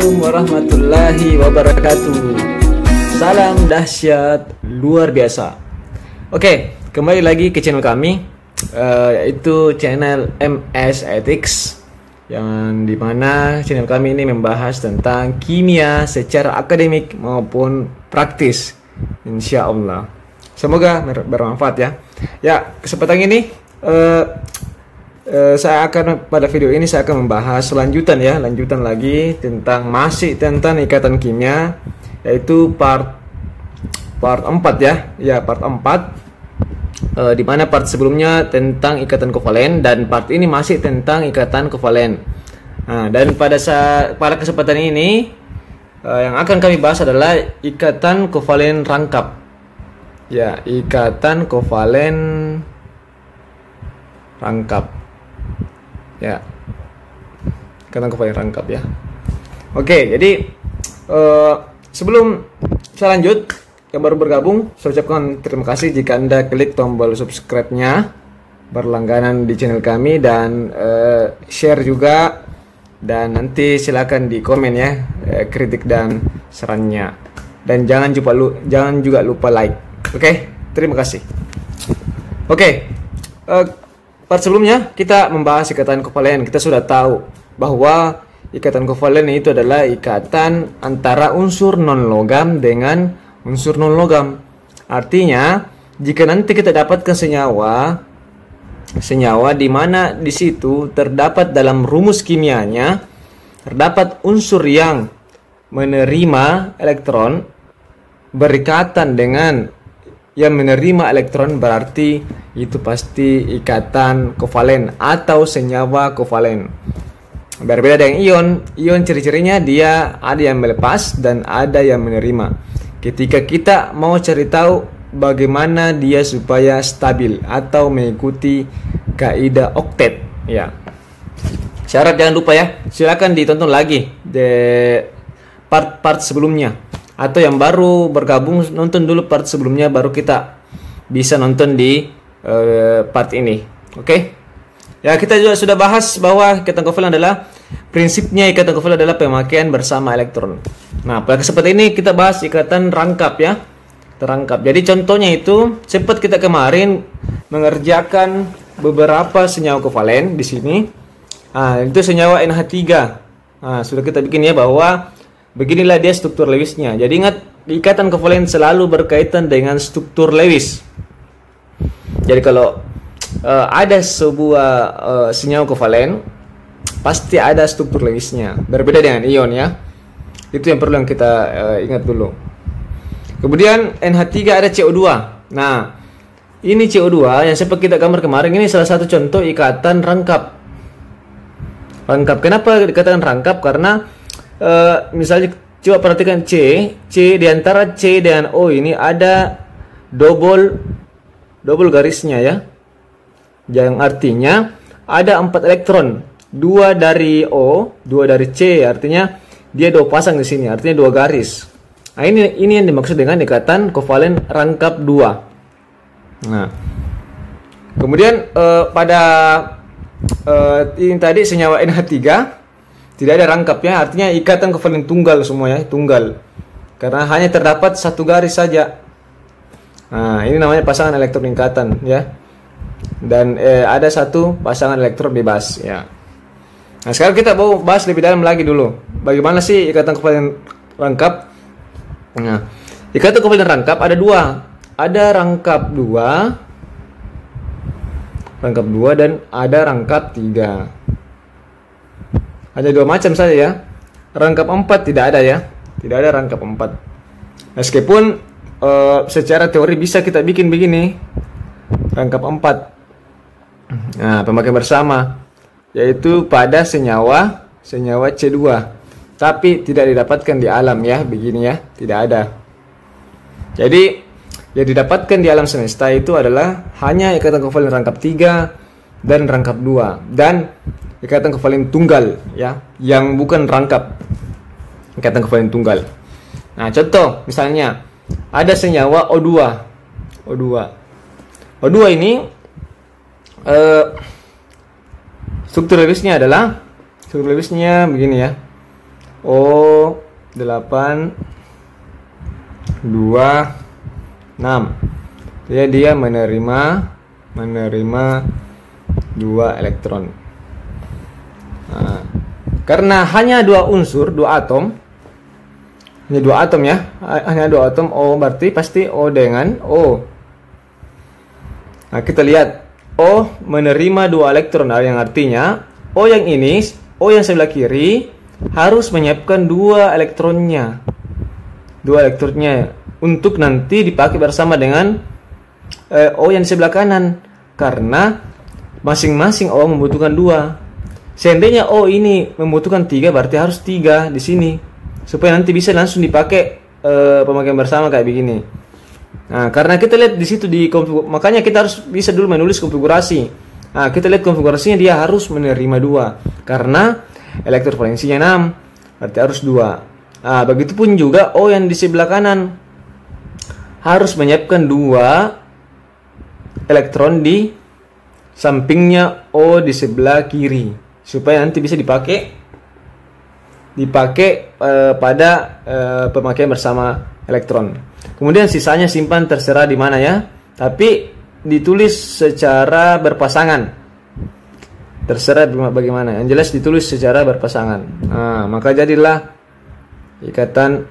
Assalamualaikum warahmatullahi wabarakatuh. Salam dahsyat luar biasa. Oke, kembali lagi ke channel kami, yaitu channel MS Ethics, yang dimana channel kami ini membahas tentang kimia secara akademik maupun praktis, insya Allah. Semoga bermanfaat ya. Ya, kesempatan ini pada video ini saya akan membahas lanjutan lagi masih tentang ikatan kimia, yaitu part 4 ya, part 4, di mana part sebelumnya tentang ikatan kovalen dan part ini masih tentang ikatan kovalen. Nah, dan pada kesempatan ini yang akan kami bahas adalah ikatan kovalen rangkap. Ya, ikatan kovalen rangkap. Ya, ikatan kovalen rangkap ya. Oke, jadi sebelum saya lanjut, yang baru bergabung, saya ucapkan terima kasih jika Anda klik tombol subscribe-nya, berlangganan di channel kami, dan share juga, dan nanti silakan di komen ya, kritik dan sarannya, dan jangan juga lupa like. Oke, terima kasih. Oke, part sebelumnya kita membahas ikatan kovalen. Kita sudah tahu bahwa ikatan kovalen itu adalah ikatan antara unsur non-logam dengan unsur non-logam. Artinya, jika nanti kita dapatkan senyawa di mana di situ terdapat dalam rumus kimianya terdapat unsur yang menerima elektron berikatan dengan yang menerima elektron, berarti itu pasti ikatan kovalen atau senyawa kovalen. Berbeda dengan ion ciri-cirinya dia ada yang melepas dan ada yang menerima. Ketika kita mau cari tahu bagaimana dia supaya stabil atau mengikuti kaidah oktet, ya. Syarat jangan lupa ya, silakan ditonton lagi part sebelumnya. Atau yang baru bergabung, nonton dulu part sebelumnya, baru kita bisa nonton di part ini. Oke? Ya, kita juga sudah bahas bahwa ikatan kovalen adalah prinsipnya ikatan kovalen adalah pemakaian bersama elektron. Nah, pada kesempatan ini kita bahas ikatan rangkap ya. Terangkap. Jadi contohnya itu sempat kita kemarin mengerjakan beberapa senyawa kovalen di sini. Nah, itu senyawa NH3. Nah, sudah kita bikin ya bahwa beginilah dia struktur Lewisnya. Jadi ingat, ikatan kovalen selalu berkaitan dengan struktur Lewis. Jadi kalau ada sebuah senyawa kovalen, pasti ada struktur Lewisnya. Berbeda dengan ion ya. Itu yang perlu kita ingat dulu. Kemudian NH3 ada CO2. Nah, ini CO2 yang sempat kita gambar kemarin, ini salah satu contoh ikatan rangkap. Kenapa dikatakan rangkap? Karena misalnya coba perhatikan C di antara C dan O ini ada double garisnya ya, yang artinya ada 4 elektron, 2 dari O, 2 dari C, artinya dia 2 pasang di sini, artinya 2 garis. Nah, ini yang dimaksud dengan ikatan kovalen rangkap 2. Nah, kemudian pada ini tadi senyawa NH3 tidak ada rangkapnya, artinya ikatan kovalen tunggal semua ya, tunggal. Karena hanya terdapat 1 garis saja. Nah, ini namanya pasangan elektron ikatan ya. Dan ada 1 pasangan elektron bebas ya. Nah, sekarang kita mau bahas lebih dalam lagi dulu. Bagaimana sih ikatan kovalen rangkap? Nah, ikatan kovalen rangkap ada 2. Ada rangkap 2 dan ada rangkap 3. Hanya 2 macam saja ya. Rangkap 4 tidak ada ya. Tidak ada rangkap 4. Meskipun secara teori bisa kita bikin begini. Rangkap 4. Nah, pemakaian bersama yaitu pada senyawa C2. Tapi tidak didapatkan di alam ya, begini ya. Tidak ada. Jadi yang didapatkan di alam semesta itu adalah hanya ikatan kovalen rangkap 3 dan rangkap 2 dan ikatan kovalen tunggal ya, yang bukan rangkap, ikatan kovalen tunggal. Nah, contoh misalnya ada senyawa O2 ini struktur Lewisnya begini ya. O8 2 6. Jadi dia menerima 2 elektron. Nah, karena hanya 2 unsur, 2 atom. Ini 2 atom ya. Hanya 2 atom, O berarti pasti O dengan O. Nah, kita lihat O menerima 2 elektron, yang artinya O yang ini, O yang sebelah kiri harus menyiapkan 2 elektronnya. 2 elektronnya untuk nanti dipakai bersama dengan O yang di sebelah kanan, karena masing-masing O membutuhkan 2. Seandainya O ini membutuhkan 3, berarti harus 3 di sini supaya nanti bisa langsung dipakai pemakaian bersama kayak begini. Nah, karena kita lihat di situ di makanya kita harus bisa dulu menulis konfigurasi. Nah, kita lihat konfigurasinya, dia harus menerima 2 karena elektrovalensinya 6, berarti harus 2. Nah, begitupun juga O yang di sebelah kanan harus menyiapkan 2 elektron di sampingnya O di sebelah kiri supaya nanti bisa dipakai pada pemakaian bersama elektron. Kemudian sisanya simpan terserah di mana ya, tapi ditulis secara berpasangan. Terserah bagaimana. Yang jelas ditulis secara berpasangan. Nah, maka jadilah ikatan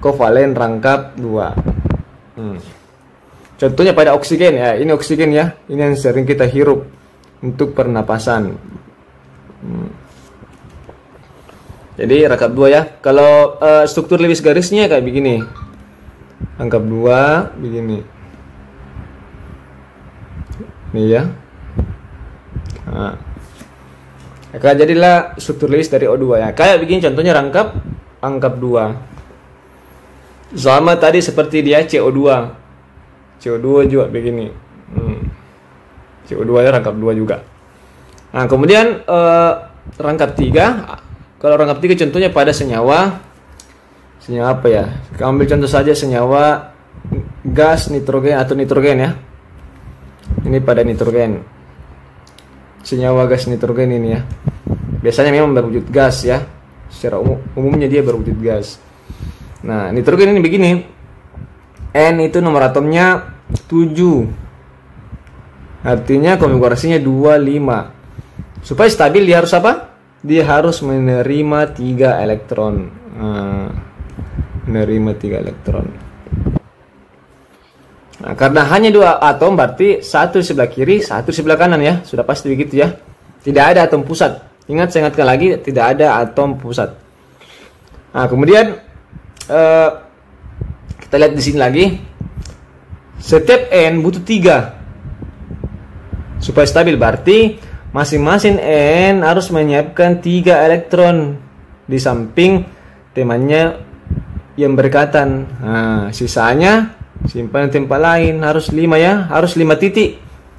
kovalen rangkap 2. Contohnya pada oksigen ya, ini oksigen ya, ini yang sering kita hirup untuk pernapasan. Jadi rangkap 2 ya. Kalau struktur Lewis garisnya kayak begini. Rangkap 2 begini. Nih ya. Nah. Maka jadilah struktur Lewis dari O2 ya. Kayak begini contohnya rangkap 2. Sama tadi seperti dia CO2. CO2 juga begini. CO2 ya rangkap 2 juga. Nah, kemudian rangkap 3. Kalau rangkap 3 contohnya pada senyawa apa ya? Kita ambil contoh saja senyawa gas nitrogen atau nitrogen ya. Ini pada nitrogen. Senyawa gas nitrogen ini ya. Biasanya memang berwujud gas ya. Secara umumnya dia berwujud gas. Nah, nitrogen ini begini. N itu nomor atomnya 7. Artinya konfigurasinya 25. Supaya stabil dia harus apa? Dia harus menerima 3 elektron. Menerima 3 elektron. Nah, karena hanya 2 atom berarti satu di sebelah kiri, satu di sebelah kanan ya. Sudah pasti begitu ya. Tidak ada atom pusat. Ingat, saya ingatkan lagi, tidak ada atom pusat. Nah, kemudian kita lihat di sini lagi. Setiap N butuh 3 supaya stabil, berarti masing-masing N harus menyiapkan 3 elektron di samping temannya yang berdekatan. Nah, sisanya simpan di tempat lain. Harus 5 ya, harus 5 titik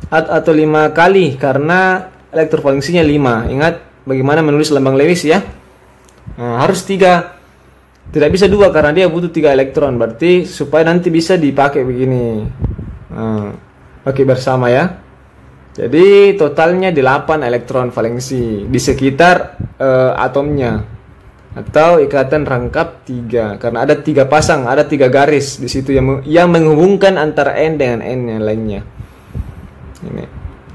atau 5 kali karena elektrovalensinya 5. Ingat bagaimana menulis lambang Lewis ya. Nah, harus 3. Tidak bisa 2 karena dia butuh 3 elektron. Berarti supaya nanti bisa dipakai begini. Nah, pakai bersama ya. Jadi totalnya 8 elektron valensi di sekitar atomnya atau ikatan rangkap 3 karena ada 3 pasang, ada 3 garis di situ yang menghubungkan antara N dengan N yang lainnya. Ini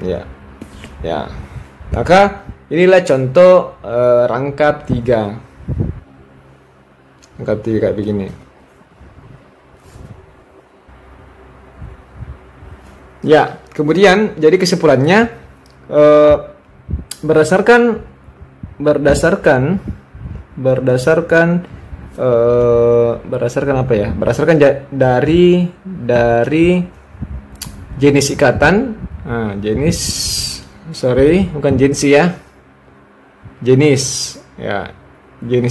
ya. Ya. Maka inilah contoh rangkap 3. Rangkap 3 kayak begini. Ya, kemudian jadi kesimpulannya berdasarkan apa ya? Berdasarkan dari jenis ikatan, bukan jenis ya. Jenis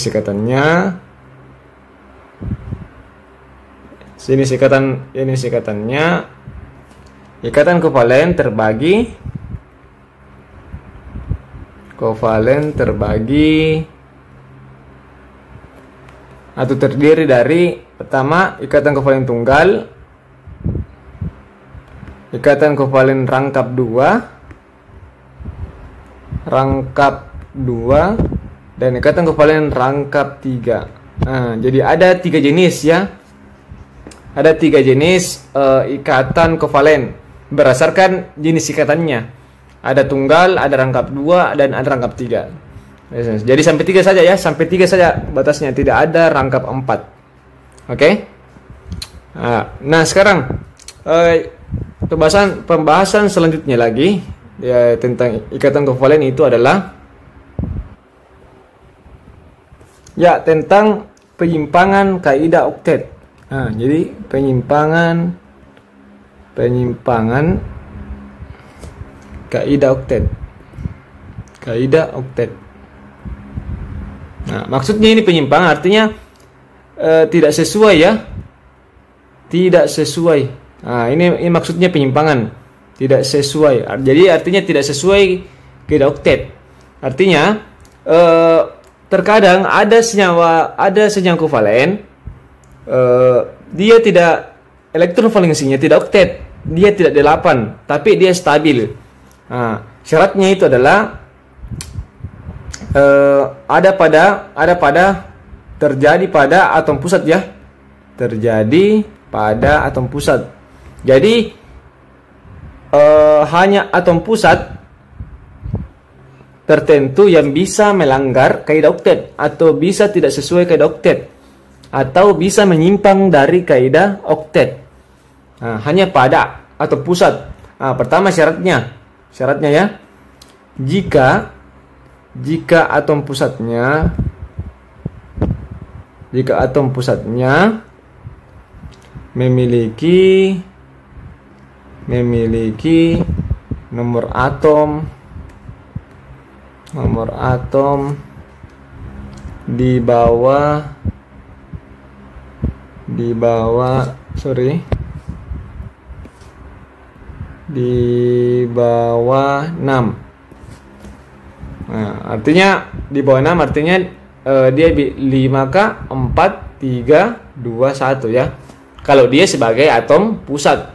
ikatannya. Jenis ikatannya ikatan kovalen terbagi atau terdiri dari pertama ikatan kovalen tunggal, ikatan kovalen rangkap 2, dan ikatan kovalen rangkap 3. Nah, jadi ada 3 jenis ya. Ada 3 jenis ikatan kovalen berdasarkan jenis ikatannya. Ada tunggal, ada rangkap 2, dan ada rangkap 3. Jadi sampai 3 saja ya, sampai 3 saja batasnya, tidak ada rangkap 4. Oke? Nah, sekarang pembahasan selanjutnya lagi ya tentang ikatan kovalen itu adalah ya tentang penyimpangan kaidah oktet. Nah, jadi penyimpangan kaidah oktet. Kaidah oktet. Nah, maksudnya ini penyimpangan artinya tidak sesuai ya. Tidak sesuai. Nah, ini maksudnya penyimpangan. Tidak sesuai. Jadi artinya tidak sesuai kaidah oktet. Artinya terkadang ada senyawa kovalen dia tidak elektron valensinya tidak oktet, dia tidak 8, tapi dia stabil. Nah, syaratnya itu adalah terjadi pada atom pusat ya. Terjadi pada atom pusat. Jadi hanya atom pusat tertentu yang bisa melanggar kaidah oktet atau bisa tidak sesuai kaidah oktet atau bisa menyimpang dari kaidah oktet. Nah, hanya pada atom pusat. Nah, pertama syaratnya ya, jika atom pusatnya memiliki nomor atom di bawah 6. Nah, artinya di bawah 6 artinya dia 5K 4 3 2 1 ya. Kalau dia sebagai atom pusat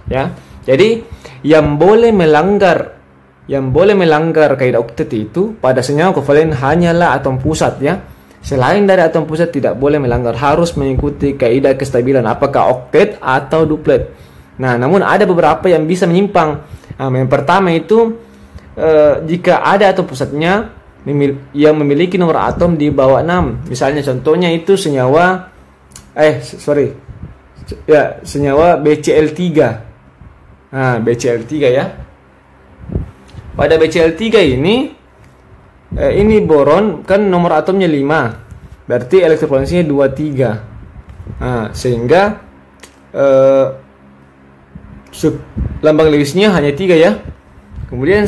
ya. Jadi yang boleh melanggar kaidah oktet itu pada senyawa kovalen hanyalah atom pusat ya. Selain dari atom pusat tidak boleh melanggar, harus mengikuti kaidah kestabilan apakah oktet atau duplet. Nah, namun ada beberapa yang bisa menyimpang. Nah, yang pertama itu jika ada atom pusatnya yang memiliki nomor atom di bawah 6. Misalnya contohnya itu senyawa BCl3. Nah, BCl3 ya. Pada BCl3 ini boron kan nomor atomnya 5. Berarti elektrovalensinya 23. Nah, sehingga lambang Lewisnya hanya 3 ya. Kemudian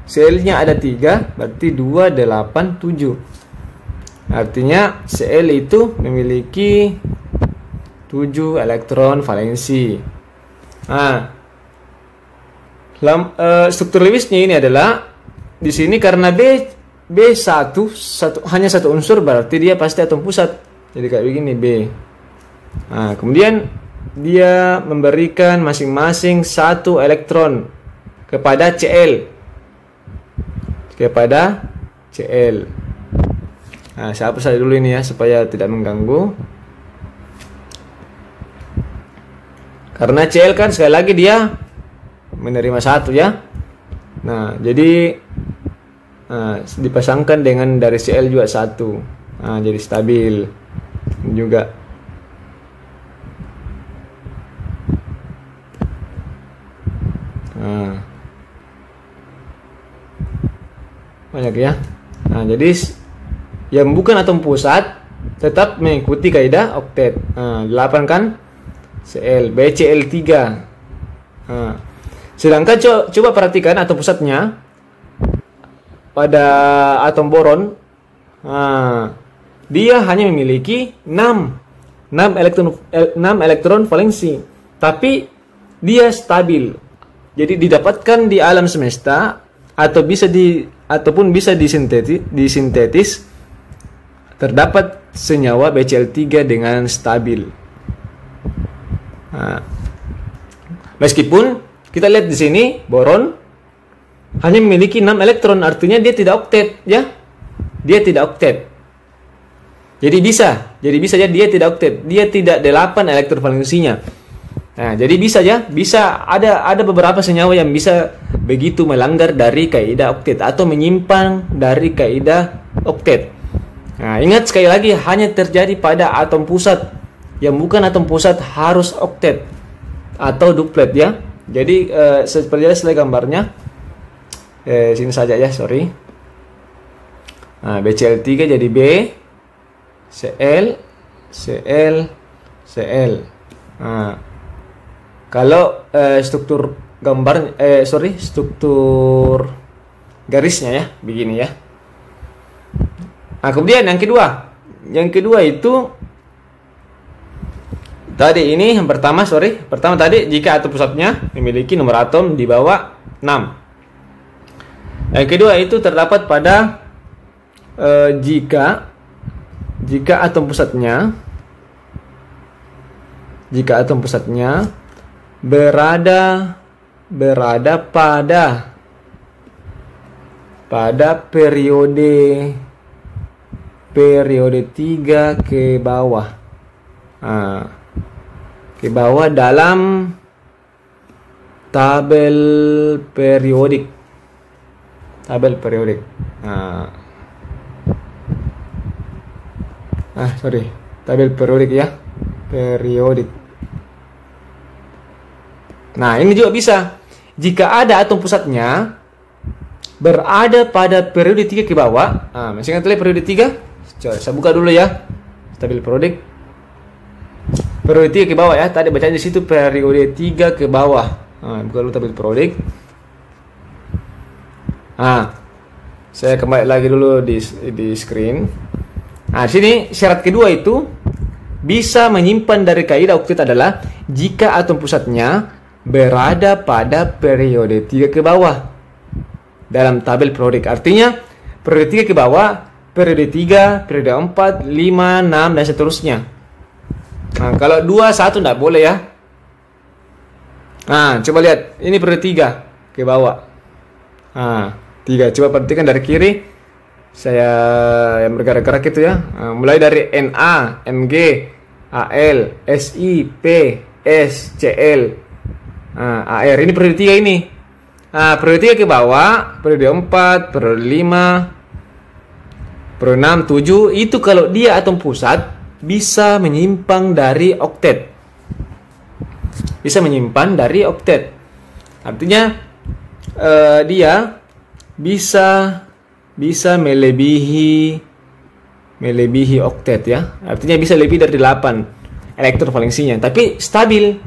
Cl-nya ada 3, berarti 2 8 7. Artinya Cl itu memiliki 7 elektron valensi. Nah, struktur Lewisnya ini adalah di sini karena B1 hanya satu unsur, berarti dia pasti atom pusat. Jadi kayak begini B. Nah, kemudian dia memberikan masing-masing 1 elektron kepada Cl. Nah, saya hapus saja dulu ini ya supaya tidak mengganggu. Karena Cl kan sekali lagi dia menerima 1 ya. Nah, jadi dipasangkan dengan dari Cl juga 1. Nah, jadi stabil juga. Nah, banyak ya. Nah, jadi yang bukan atom pusat tetap mengikuti kaidah oktet. Nah, 8 kan Cl, BCl3. Nah, sedangkan coba perhatikan atom pusatnya pada atom boron. Nah, dia hanya memiliki 6 elektron valensi, tapi dia stabil. Jadi didapatkan di alam semesta ataupun bisa disintetis terdapat senyawa BCl3 dengan stabil. Nah, meskipun kita lihat di sini boron hanya memiliki 6 elektron, artinya dia tidak oktet ya. dia tidak oktet. Jadi bisa ya dia tidak oktet, dia tidak 8 elektrovalensinya. Nah, jadi bisa ada beberapa senyawa yang bisa begitu melanggar dari kaidah oktet atau menyimpang dari kaidah oktet. Nah, ingat sekali lagi hanya terjadi pada atom pusat. Yang bukan atom pusat harus oktet atau duplet ya. Jadi seperti gambarnya. Sini saja ya, sorry. Nah, BCl3 jadi B, Cl, Cl, Cl. Nah, kalau struktur gambar, struktur garisnya ya, begini ya. Nah, kemudian yang kedua itu tadi ini yang pertama tadi jika atom pusatnya memiliki nomor atom di bawah 6. Yang kedua itu terdapat pada jika atom pusatnya berada pada periode 3 ke bawah. Ke bawah dalam tabel periodik. Tabel periodik ya. Periodik. Nah, ini juga bisa. Jika ada atom pusatnya berada pada periode 3 ke bawah. Masih ingat periode 3? Coba saya buka dulu ya. Tabel periodik. Periode 3 ke bawah ya. Tadi bacanya di situ periode 3 ke bawah. Buka dulu tabel periodik. Saya kembali lagi dulu di screen. Nah, sini syarat kedua itu bisa menyimpan dari kaidah oktet adalah jika atom pusatnya berada pada periode 3 ke bawah dalam tabel periodik. Artinya periode 3 ke bawah, periode 3, periode 4, 5, 6 dan seterusnya. Nah, kalau 2, 1 enggak boleh ya. Nah, coba lihat, ini periode 3 ke bawah. 3. Coba perhatikan dari kiri. Saya yang bergerak-gerak itu ya. Mulai dari Na, Mg, Al, Si, P, S, Cl, Ar. Ini periode 3 ini. Periode 3 ke bawah, periode 4, periode 5, periode 6, 7. Itu kalau dia atom pusat bisa menyimpang dari oktet. Bisa menyimpan dari oktet. Artinya dia bisa melebihi oktet ya. Artinya bisa lebih dari 8 elektrovalensinya, tapi stabil.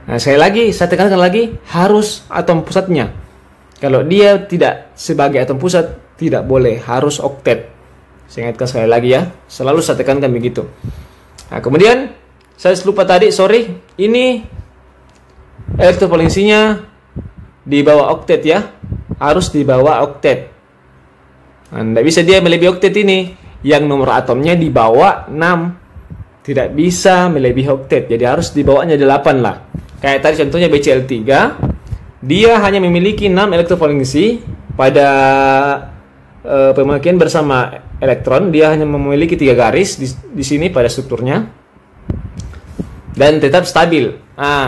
Nah, saya tekankan lagi harus atom pusatnya. Kalau dia tidak sebagai atom pusat tidak boleh, harus oktet. Saya ingatkan sekali lagi ya. Selalu saya tekankan begitu. Nah, kemudian saya lupa tadi, ini elektrovalensinya di bawah oktet ya. Harus di bawah oktet. Tidak bisa dia melebihi oktet ini. Yang nomor atomnya di bawah 6. Tidak bisa melebihi oktet. Jadi harus di bawahnya 8 lah. Kayak tadi contohnya BCl3. Dia hanya memiliki 6 elektrovalensi. Pada pemakaian bersama elektron, dia hanya memiliki 3 garis di sini pada strukturnya. Dan tetap stabil.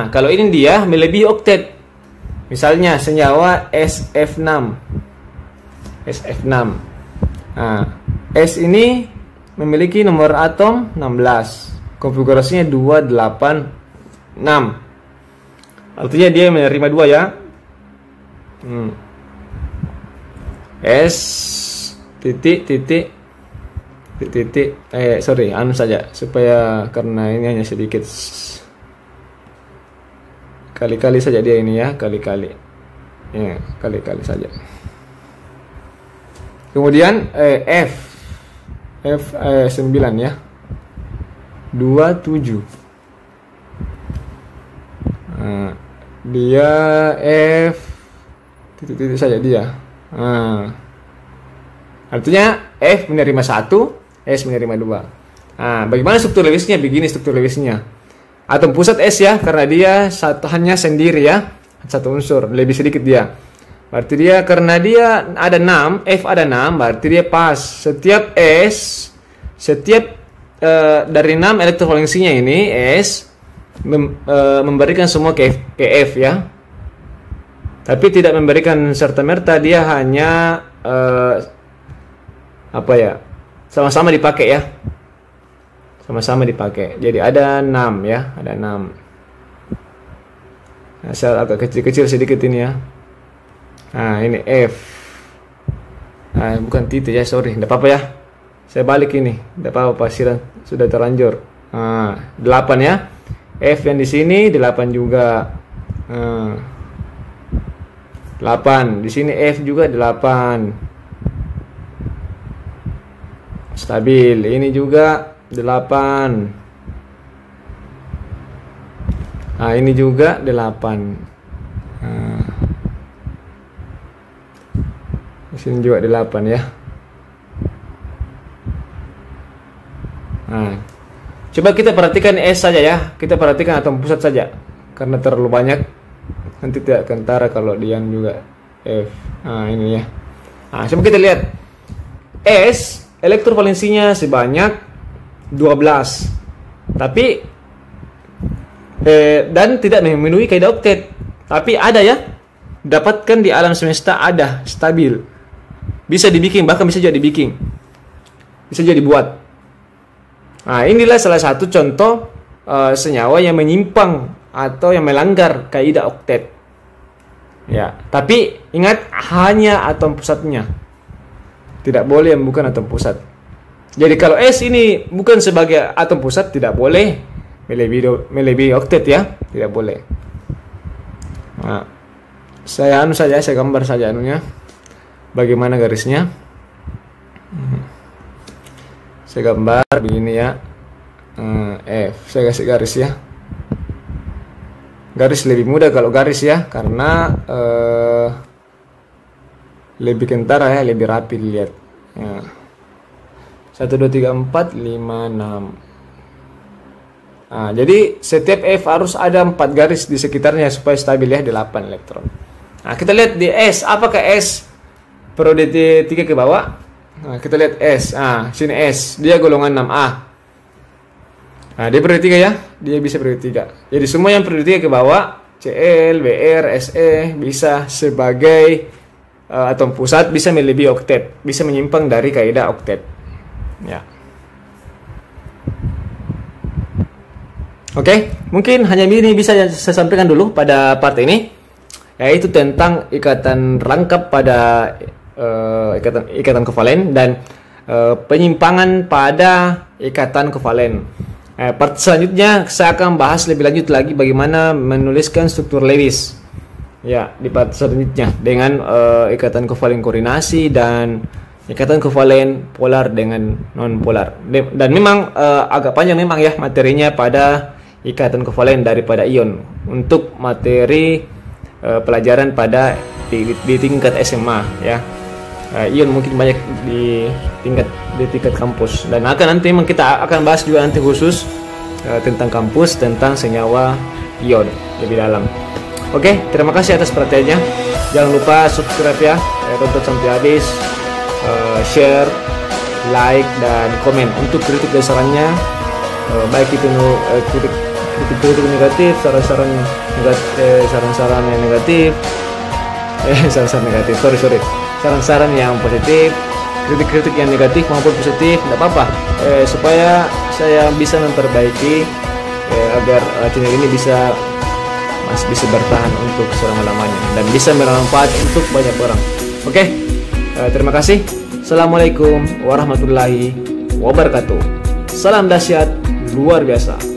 Kalau ini dia melebihi oktet. Misalnya senyawa SF6. S ini memiliki nomor atom 16. Konfigurasinya 286. Artinya dia menerima 2 ya. S titik saja supaya karena ini hanya sedikit. Kali-kali saja dia ini ya, kali-kali saja. Kemudian F 9 ya, 27. Dia F titik saja dia. Artinya F menerima 1, S menerima 2. Bagaimana struktur Lewisnya? Begini struktur Lewisnya. Atom pusat S ya, karena dia hanya sendiri ya, satu unsur, lebih sedikit dia. Berarti dia karena dia ada 6, F ada 6, berarti dia pas. Setiap dari 6 elektrovalensinya ini S memberikan semua ke F ya. Tapi tidak memberikan serta-merta, dia hanya sama-sama dipakai ya. Sama-sama dipakai. Jadi ada 6 ya, ada 6. Asal agak kecil-kecil sedikit ini ya. Nah, ini F. Nah, bukan titik ya, sorry. Tidak apa-apa ya. Saya balik ini. Tidak apa-apa, sudah terlanjur. Nah, 8 ya. F yang di sini 8 juga. 8. Di sini F juga 8. Stabil. Ini juga 8. Nah, ini juga 8. Di sini juga 8 ya. Nah, coba kita perhatikan S saja ya. Kita perhatikan atom pusat saja. Karena terlalu banyak nanti tidak kentara kalau dia juga F. Nah, ini ya. Nah, coba kita lihat. S elektrovalensinya sebanyak 12. Tapi dan tidak memenuhi kaidah oktet. Tapi ada ya. Dapatkan di alam semesta, ada, stabil. Bisa dibikin, bahkan bisa jadi dibikin. Bisa jadi dibuat. Nah, inilah salah satu contoh senyawa yang menyimpang atau yang melanggar kaidah oktet. Ya, tapi ingat hanya atom pusatnya. Tidak boleh yang bukan atom pusat. Jadi kalau S ini bukan sebagai atom pusat, tidak boleh melebihi oktet ya, tidak boleh. Nah, saya gambar saja anunya. Bagaimana garisnya? Saya gambar begini ya. F, saya kasih garis ya. Garis lebih mudah kalau garis ya, karena lebih kentara ya, lebih rapi dilihat. Ya. 1, 2, 3, 4, 5, 6. Nah, jadi setiap F harus ada 4 garis di sekitarnya supaya stabil ya, 8 elektron. Nah, kita lihat di S, apakah S periode 3 ke bawah? Nah, kita lihat S. Nah, sini S, dia golongan 6A. Nah, dia periode 3 ya, dia bisa periode 3. Jadi semua yang periode 3 ke bawah, Cl, Br, Se bisa sebagai atom pusat, bisa melebihi oktet, bisa menyimpang dari kaidah oktet. Ya. Oke, mungkin hanya ini bisa saya sampaikan dulu pada part ini, yaitu tentang ikatan rangkap pada ikatan kovalen dan penyimpangan pada ikatan kovalen. Part selanjutnya saya akan bahas lebih lanjut lagi bagaimana menuliskan struktur Lewis. Ya, di part selanjutnya dengan ikatan kovalen koordinasi dan ikatan kovalen polar dengan non polar. Dan memang agak panjang memang ya materinya pada ikatan kovalen daripada ion. Untuk materi pelajaran pada di tingkat SMA ya. Ion mungkin banyak di tingkat kampus, dan nanti memang kita akan bahas juga nanti khusus tentang kampus, tentang senyawa ion lebih dalam. Oke, terima kasih atas perhatiannya. Jangan lupa subscribe ya, tonton sampai habis, share, like, dan komen. Untuk kritik dan sarannya, baik itu kritik negatif, saran-saran yang negatif, saran-saran yang positif, kritik-kritik yang negatif maupun positif, tidak apa-apa, supaya saya bisa memperbaiki agar channel ini masih bisa bertahan untuk selama-lamanya dan bisa bermanfaat untuk banyak orang. Oke, terima kasih. Assalamualaikum warahmatullahi wabarakatuh. Salam dahsyat luar biasa.